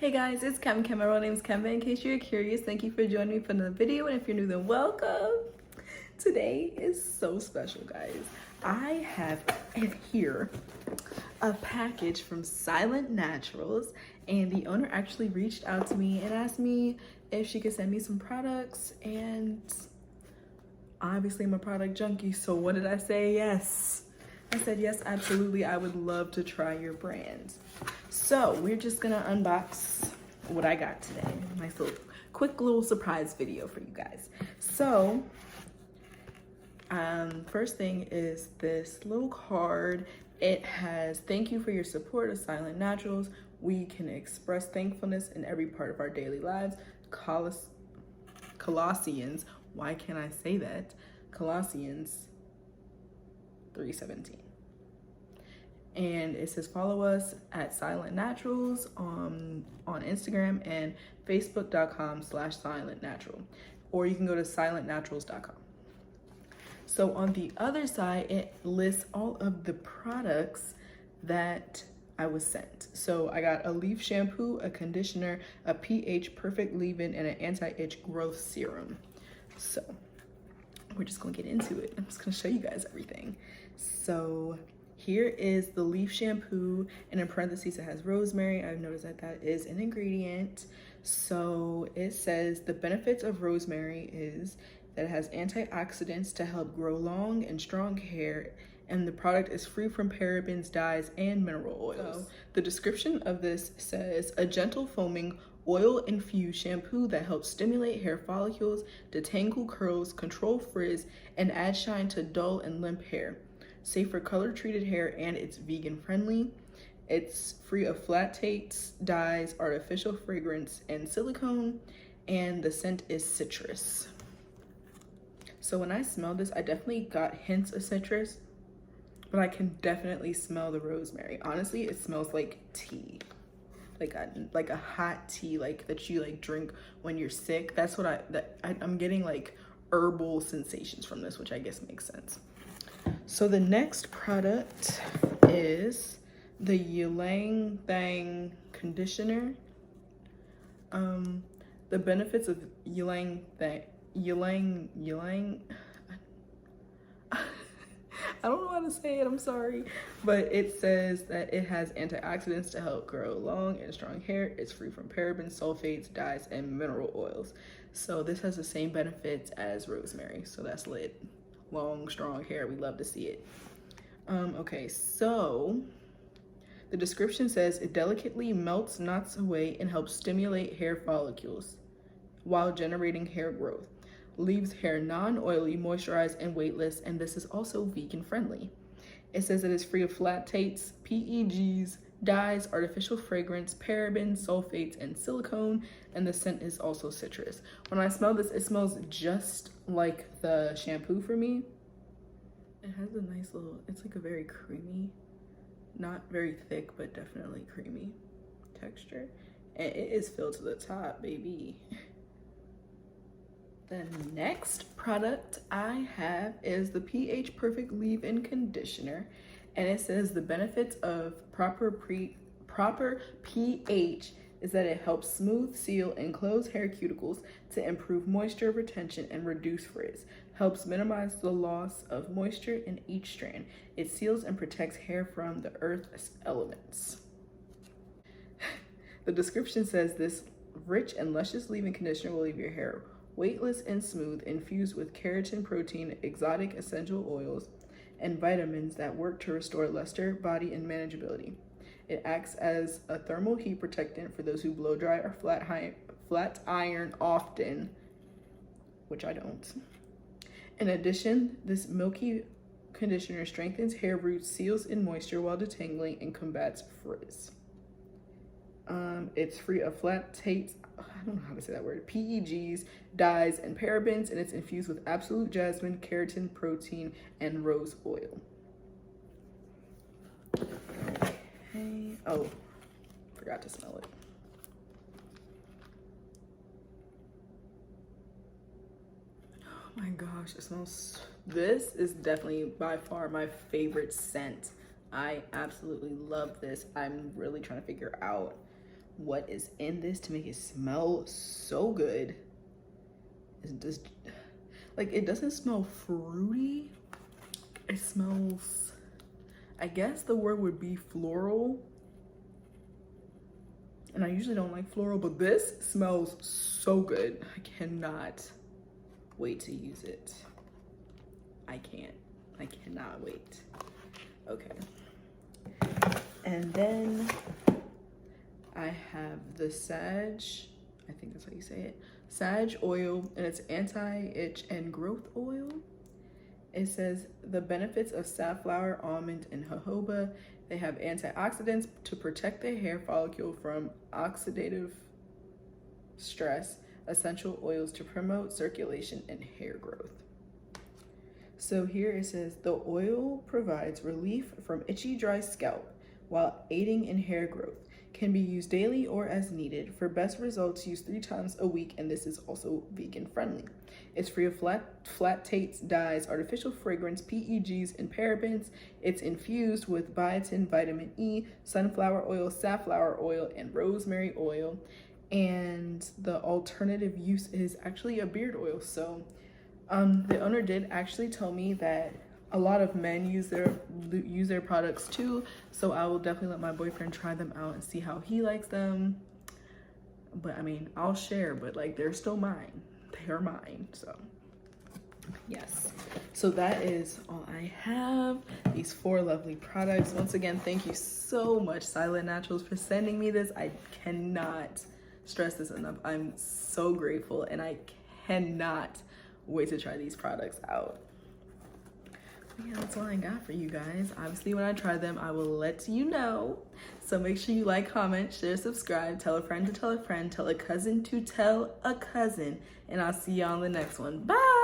Hey guys, it's Kim. My real name's Kemba. In case you're curious, thank you for joining me for another video. And if you're new, then welcome. Today is so special, guys. I have here a package from Silent Naturals, and the owner actually reached out to me and asked me if she could send me some products. And obviously I'm a product junkie, so what did I say? Yes. I said yes, absolutely. I would love to try your brand. So we're just gonna unbox what I got today. Nice little quick little surprise video for you guys. So first thing is this little card. It has thank you for your support of Silent Naturals. We can express thankfulness in every part of our daily lives. Colossians, why can't I say that? Colossians 3:17. And it says follow us at Silent Naturals on Instagram and facebook.com/silentnatural, or you can go to silentnaturals.com. So on the other side, it lists all of the products that I was sent. So I got a leaf shampoo, a conditioner, a pH perfect leave-in, and an anti-itch growth serum. So we're just gonna get into it. I'm just gonna show you guys everything. So here is the leaf shampoo, and in parentheses it has rosemary. I've noticed that that is an ingredient. So it says the benefits of rosemary is that it has antioxidants to help grow long and strong hair, and the product is free from parabens, dyes, and mineral oils. So the description of this says a gentle foaming oil-infused shampoo that helps stimulate hair follicles, detangle curls, control frizz, and add shine to dull and limp hair. Safe for color-treated hair, and it's vegan-friendly. It's free of phtalates, dyes, artificial fragrance, and silicone, and the scent is citrus. So when I smelled this, I definitely got hints of citrus, but I can definitely smell the rosemary. Honestly, it smells like tea, like a hot tea, like that you like drink when you're sick. That's what I'm getting, like herbal sensations from this, which I guess makes sense. So the next product is the Ylang Bang conditioner. The benefits of Ylang Bang, I don't know how to say it, I'm sorry. But it says that it has antioxidants to help grow long and strong hair. It's free from parabens, sulfates, dyes, and mineral oils. So this has the same benefits as rosemary, so that's lit. Long, strong hair, we love to see it. Okay, so the description says it delicately melts knots away and helps stimulate hair follicles while generating hair growth. Leaves hair non-oily, moisturized, and weightless, and this is also vegan friendly. It says it is free of phtalates, PEGs, dyes, artificial fragrance, parabens, sulfates, and silicone, and the scent is also citrus. When I smell this, it smells just like the shampoo for me. It has a nice little, it's like a very creamy, not very thick, but definitely creamy texture. And it is filled to the top, baby. The next product I have is the pH Perfect Leave-In Conditioner, and it says the benefits of proper pH is that it helps smooth, seal, and close hair cuticles to improve moisture retention and reduce frizz. Helps minimize the loss of moisture in each strand. It seals and protects hair from the earth's elements. The description says this rich and luscious leave-in conditioner will leave your hair weightless and smooth, infused with keratin protein, exotic essential oils, and vitamins that work to restore luster, body, and manageability. It acts as a thermal heat protectant for those who blow dry or flat iron often, which I don't. In addition, this milky conditioner strengthens hair roots, seals in moisture while detangling, and combats frizz. It's free of phtalates, I don't know how to say that word, PEGs, dyes, and parabens, and it's infused with absolute jasmine, keratin protein, and rose oil. Okay. Oh, forgot to smell it. Oh my gosh, it smells, this is definitely by far my favorite scent. I absolutely love this. I'm really trying to figure out what is in this to make it smell so good. It's just, like, it doesn't smell fruity. It smells, I guess the word would be floral. And I usually don't like floral, but this smells so good. I cannot wait to use it. I cannot wait. Okay. And then I have the Sage, I think that's how you say it, Sage oil, and it's anti-itch and growth oil. It says the benefits of safflower, almond, and jojoba. They have antioxidants to protect the hair follicle from oxidative stress, essential oils to promote circulation and hair growth. So here it says the oil provides relief from itchy, dry scalp while aiding in hair growth. Can be used daily or as needed. For best results, use 3 times a week, and this is also vegan friendly. It's free of phtalates, dyes, artificial fragrance, PEGs, and parabens. It's infused with biotin, vitamin E, sunflower oil, safflower oil, and rosemary oil. And the alternative use is actually a beard oil. So the owner did actually tell me that a lot of men use their products too, so I will definitely let my boyfriend try them out and see how he likes them. But I mean, I'll share, but like, they're still mine. They're mine. So yes, so that is all I have, these 4 lovely products. Once again, thank you so much, Silent Naturals, for sending me this. I cannot stress this enough. I'm so grateful, and I cannot wait to try these products out. Yeah, that's all I got for you guys. Obviously, when I try them, I will let you know. So make sure you like, comment, share, subscribe, tell a friend to tell a friend, tell a cousin to tell a cousin, and I'll see you on the next one. Bye!